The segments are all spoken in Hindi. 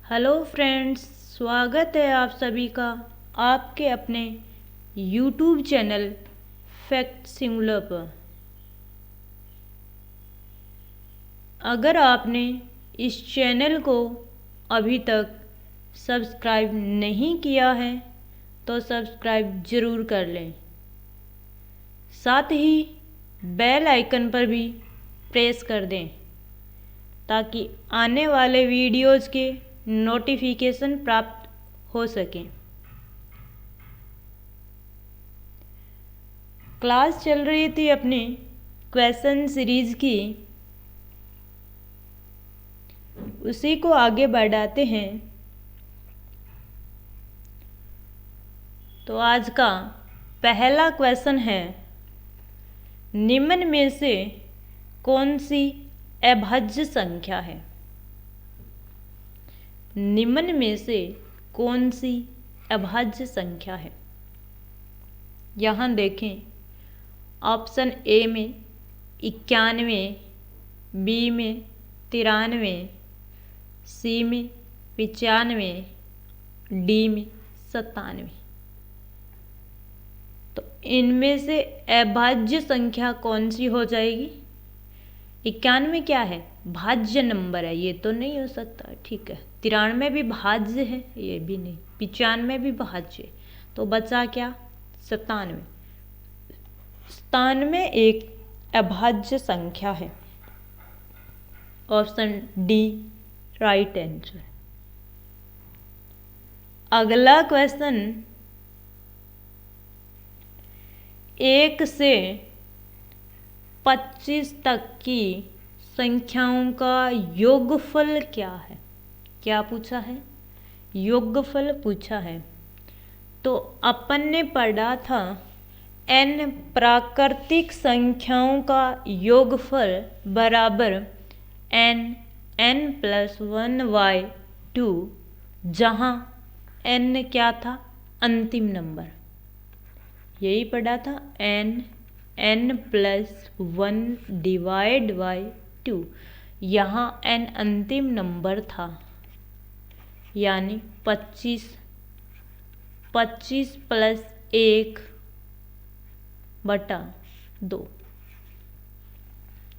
हेलो फ्रेंड्स, स्वागत है आप सभी का आपके अपने यूट्यूब चैनल फैक्ट सिमुलर पर। अगर आपने इस चैनल को अभी तक सब्सक्राइब नहीं किया है तो सब्सक्राइब ज़रूर कर लें। साथ ही बेल आइकन पर भी प्रेस कर दें ताकि आने वाले वीडियोज़ के नोटिफिकेशन प्राप्त हो सकें। क्लास चल रही थी अपनी क्वेश्चन सीरीज़ की, उसी को आगे बढ़ाते हैं। तो आज का पहला क्वेश्चन है, निम्न में से कौन सी अभाज्य संख्या है? निम्न में से कौन सी अभाज्य संख्या है? यहाँ देखें, ऑप्शन ए में 91, बी में 93, सी में 95, डी में 97। तो इनमें से अभाज्य संख्या कौन सी हो जाएगी? 91 क्या है? भाज्य नंबर है, ये तो नहीं हो सकता। ठीक है, 93 भी भाज्य है, ये भी नहीं। 95 भी भाज्य, तो बचा क्या? 97। 97 एक अभाज्य संख्या है। Option D right answer. अगला क्वेश्चन, 1 से 25 तक की संख्याओं का योगफल क्या है? क्या पूछा है? योगफल पूछा है। तो अपन ने पढ़ा था n प्राकृतिक संख्याओं का योगफल बराबर n+1/2, जहाँ n क्या था? अंतिम नंबर। यही पढ़ा था, n+1/2। यहाँ n अंतिम नंबर था, यानी 25 + 1/2।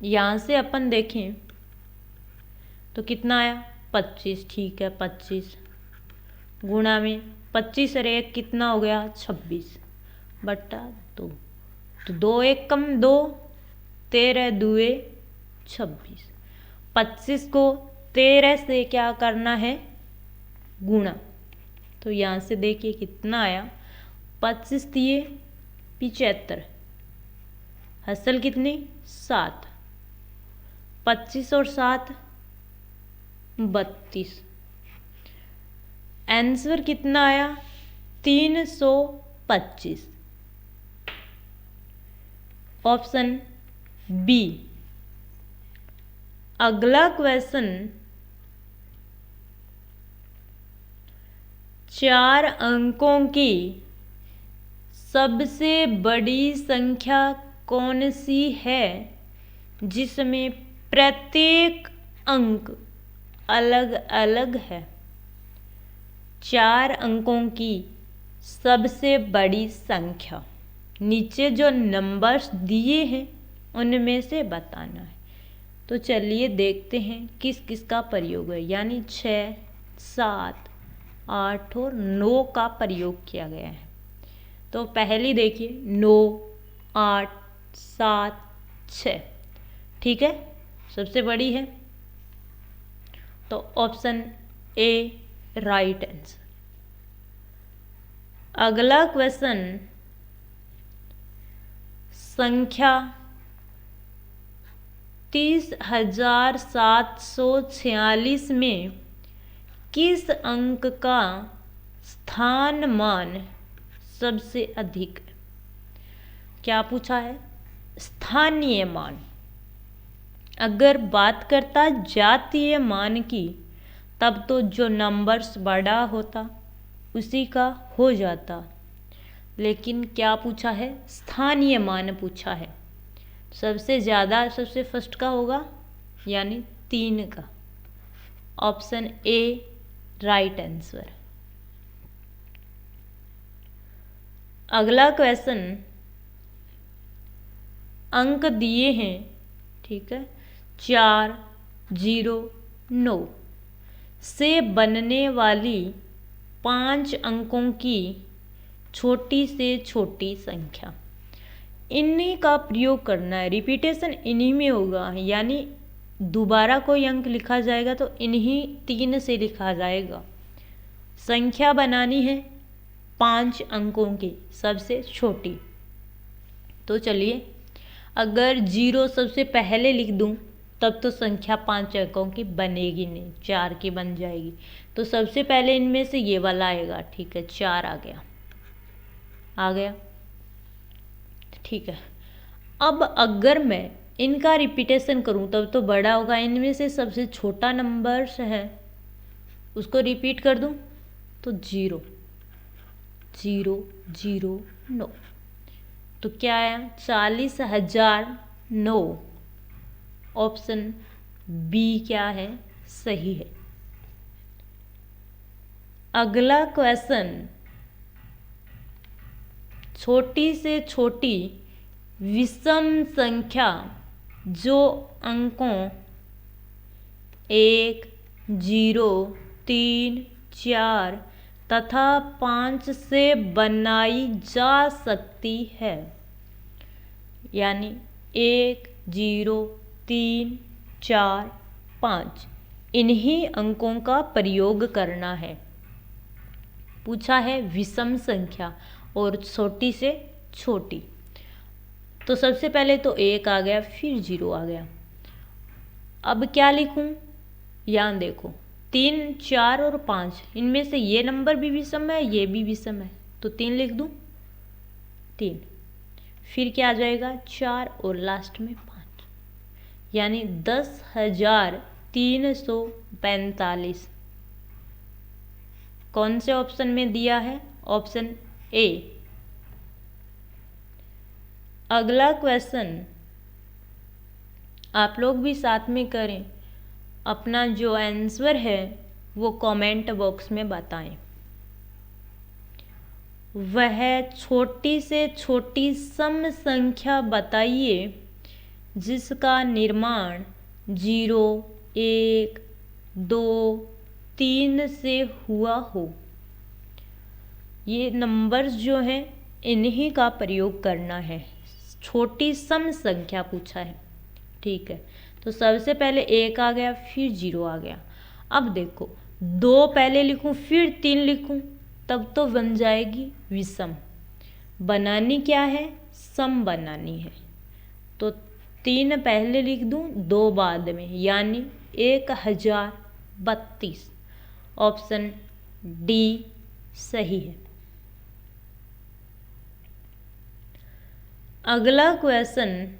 यहाँ से अपन देखें तो कितना आया? 25। ठीक है, 25 गुणा में 25 और 1 कितना हो गया? 26/2। तो 2 1 कम 2, 13 2 26। 25 को 13 से क्या करना है? गुणा। तो यहाँ से देखिए कितना आया? 25 दिए 75, हसल कितनी? 7। 25 और 7 32। आंसर कितना आया? 325। Option B. अगला क्वेश्चन, 4 अंकों की सबसे बड़ी संख्या कौन सी है जिसमें प्रत्येक अंक अलग अलग है? 4 अंकों की सबसे बड़ी संख्या, नीचे जो नंबर्स दिए हैं उनमें से बताना है। तो चलिए देखते हैं किस किस का प्रयोग है, यानी 6, 7, 8 और 9 का प्रयोग किया गया है। तो पहली देखिए, 9, 8, 7, 6। ठीक है, सबसे बड़ी है, तो ऑप्शन ए राइट आंसर। अगला क्वेश्चन, संख्या 30,746 में किस अंक का स्थानमान सबसे अधिक है? क्या पूछा है? स्थानीय मान। अगर बात करता जातीय मान की, तब तो जो नंबर्स बड़ा होता उसी का हो जाता, लेकिन क्या पूछा है? स्थानीय मान पूछा है। सबसे ज़्यादा सबसे फर्स्ट का होगा, यानी 3 का। Option A right answer. अगला क्वेश्चन, अंक दिए हैं, ठीक है, 4, 0, 9 से बनने वाली 5 अंकों की छोटी से छोटी संख्या। इन्हीं का प्रयोग करना है, रिपीटेशन इन्हीं में होगा, यानी दोबारा कोई अंक लिखा जाएगा तो इन्हीं 3 से लिखा जाएगा। संख्या बनानी है 5 अंकों की सबसे छोटी। तो चलिए, अगर 0 सबसे पहले लिख दूं तब तो संख्या 5 अंकों की बनेगी नहीं, 4 की बन जाएगी। तो सबसे पहले इनमें से ये वाला आएगा, ठीक है, 4 आ गया, ठीक है। अब अगर मैं इनका रिपीटेशन करूं तब तो बड़ा होगा। इनमें से सबसे छोटा नंबर है उसको रिपीट कर दूं तो 0, 0, 0, 9। तो क्या आया? 40,009। ऑप्शन बी क्या है? सही है। अगला क्वेश्चन, छोटी से छोटी विषम संख्या जो अंकों 1, 0, 3, 4 तथा 5 से बनाई जा सकती है, यानी 1, 0, 3, 4, 5 इन्हीं अंकों का प्रयोग करना है। पूछा है विषम संख्या और छोटी से छोटी। तो सबसे पहले तो 1 आ गया, फिर 0 आ गया। अब क्या लिखूं? यहाँ देखो 3, 4 और 5, इनमें से ये नंबर भी विषम है, ये भी विषम है, तो 3 लिख दूं, 3। फिर क्या आ जाएगा? 4 और लास्ट में 5, यानी 10,345। कौन से ऑप्शन में दिया है? Option A. अगला क्वेश्चन आप लोग भी साथ में करें, अपना जो आंसर है वो कमेंट बॉक्स में बताएं। वह छोटी से छोटी सम संख्या बताइए जिसका निर्माण 0, 1, 2, 3 से हुआ हो। ये नंबर्स जो हैं इन्हीं का प्रयोग करना है। छोटी सम संख्या पूछा है, ठीक है। तो सबसे पहले 1 आ गया, फिर 0 आ गया। अब देखो 2 पहले लिखूं फिर 3 लिखूं तब तो बन जाएगी विषम। बनानी क्या है? सम बनानी है। तो 3 पहले लिख दूं, 2 बाद में, यानी 1032। ऑप्शन डी सही है। अगला क्वेश्चन,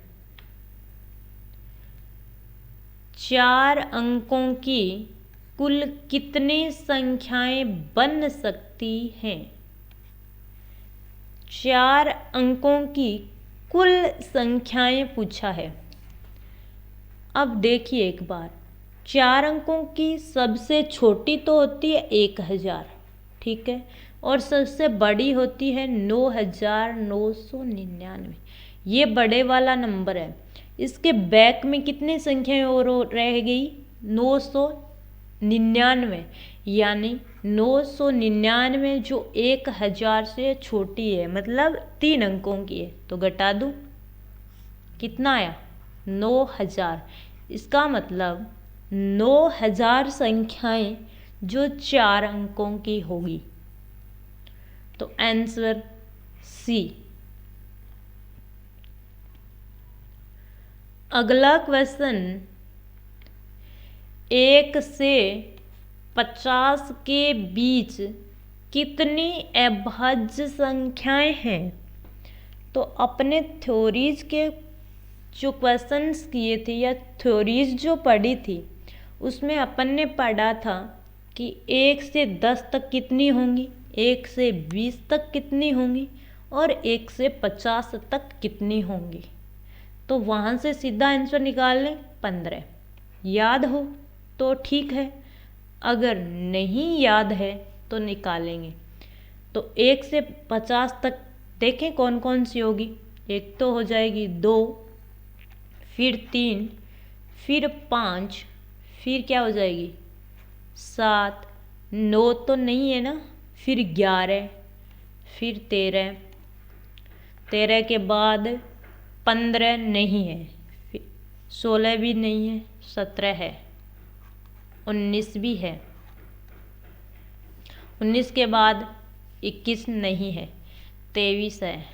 4 अंकों की कुल कितनी संख्याएं बन सकती हैं? 4 अंकों की कुल संख्याएं पूछा है। अब देखिए एक बार, 4 अंकों की सबसे छोटी तो होती है 1000, ठीक है, और सबसे बड़ी होती है 9999। ये बड़े वाला नंबर है। इसके बैक में कितनी संख्याएं और रह गई? 999, यानी 999 जो 1000 से छोटी है, मतलब 3 अंकों की है। तो घटा दूं, कितना आया? 9000। इसका मतलब 9000 संख्याएं जो 4 अंकों की होगी। तो आंसर सी। अगला क्वेश्चन, 1 से 50 के बीच कितनी अभाज्य संख्याएं हैं? तो अपने थ्योरीज के जो क्वेश्चंस किए थे या थ्योरीज जो पढ़ी थी उसमें अपन ने पढ़ा था कि 1 से 10 तक कितनी होंगी, 1 से 20 तक कितनी होंगी और 1 से 50 तक कितनी होंगी। तो वहाँ से सीधा आंसर निकाल लें 15। याद हो तो ठीक है, अगर नहीं याद है तो निकालेंगे। तो 1 से 50 तक देखें कौन कौन सी होगी। एक तो हो जाएगी 2, फिर 3, फिर 5, फिर क्या हो जाएगी 7, 9 तो नहीं है ना, फिर 11, फिर 13, 13 के बाद 15 नहीं है, फिर 16 भी नहीं है, 17 है, 19 भी है, 19 के बाद 21 नहीं है, 23 है,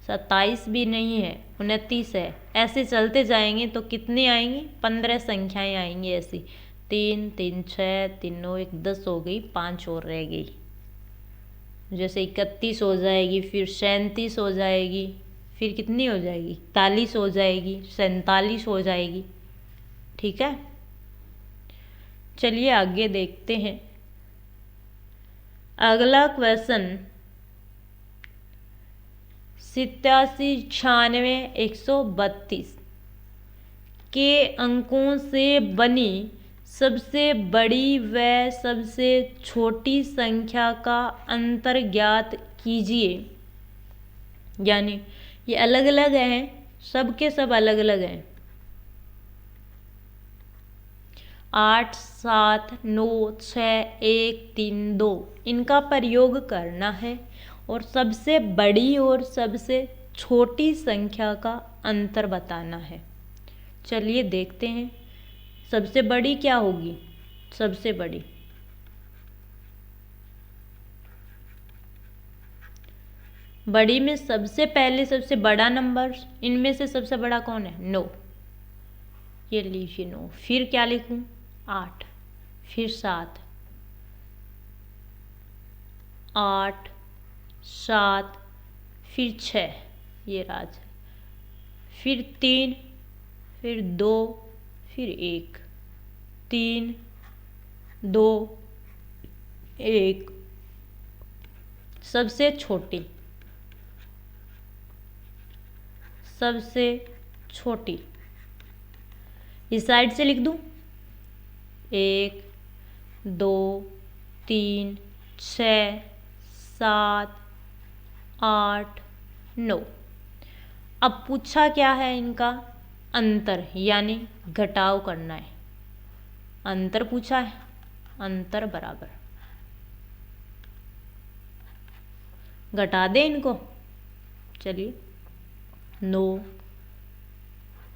27 भी नहीं है, 29 है। ऐसे चलते जाएंगे तो कितने आएंगे 15 संख्याएं आएंगी ऐसी। 3, 3, 6, 3, 9, 1, 10 हो गई, 5 और रह गई। जैसे 31 हो जाएगी, फिर 37 हो जाएगी, फिर कितनी हो जाएगी 41 हो जाएगी, 47 हो जाएगी। ठीक है, चलिए आगे देखते हैं। अगला क्वेश्चन 87, 96, 132 के अंकों से बनी सबसे बड़ी व सबसे छोटी संख्या का अंतर ज्ञात कीजिए। यानी ये अलग अलग हैं, सब के सब अलग अलग हैं। 8, 7, 9, 6, 1, 3, 2 इनका प्रयोग करना है और सबसे बड़ी और सबसे छोटी संख्या का अंतर बताना है। चलिए देखते हैं सबसे बड़ी क्या होगी। सबसे बड़ी बड़ी में सबसे पहले सबसे बड़ा नंबर, इनमें से सबसे बड़ा कौन है 9, ये लीजिए 9। फिर क्या लिखूं 8, फिर 7, 8, 7, फिर 6, ये राज, फिर 3, फिर 2, फिर 1, 3, 2, 1। सबसे छोटी, सबसे छोटी इस साइड से लिख दूं 1, 2, 3, 6, 7, 8, 9। अब पूछा क्या है इनका अंतर, यानी घटाव करना है। अंतर पूछा है, अंतर बराबर घटा दें इनको। चलिए 9,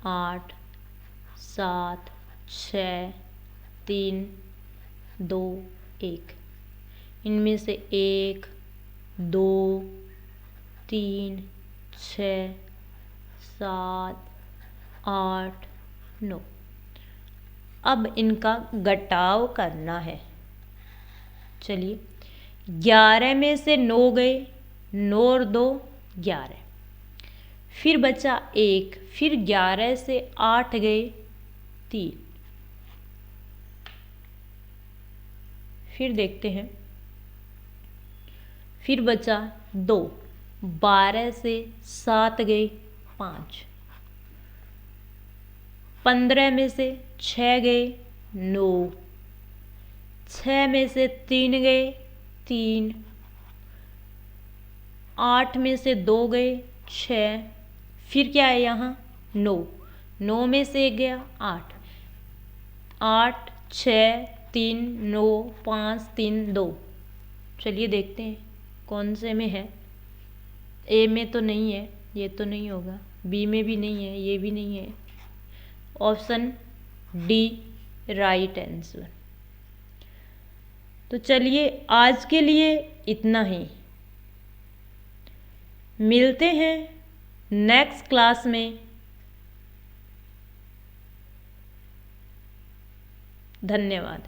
8, 7, 6, 3, 2, 1। इनमें से 1, 2, 3, 6, 7, 8, 9। अब इनका घटाव करना है। चलिए 11 में से 9 गए, 9 और 2 11, फिर बचा 1, फिर 11 से 8 गए 3, फिर देखते हैं, फिर बचा 2, 12 से 7 गए 5, 15 में से 6 गए 9, 6 में से 3 गए 3, 8 में से 2 गए 6, फिर क्या है यहाँ 9, 9 में से 1 गया 8, 8, 6, 3, 9, 5, 3, 2। चलिए देखते हैं कौन से में है। ए में तो नहीं है, ये तो नहीं होगा, बी में भी नहीं है, ये भी नहीं है। Option D right answer. तो चलिए आज के लिए इतना ही, मिलते हैं नेक्स्ट क्लास में। धन्यवाद।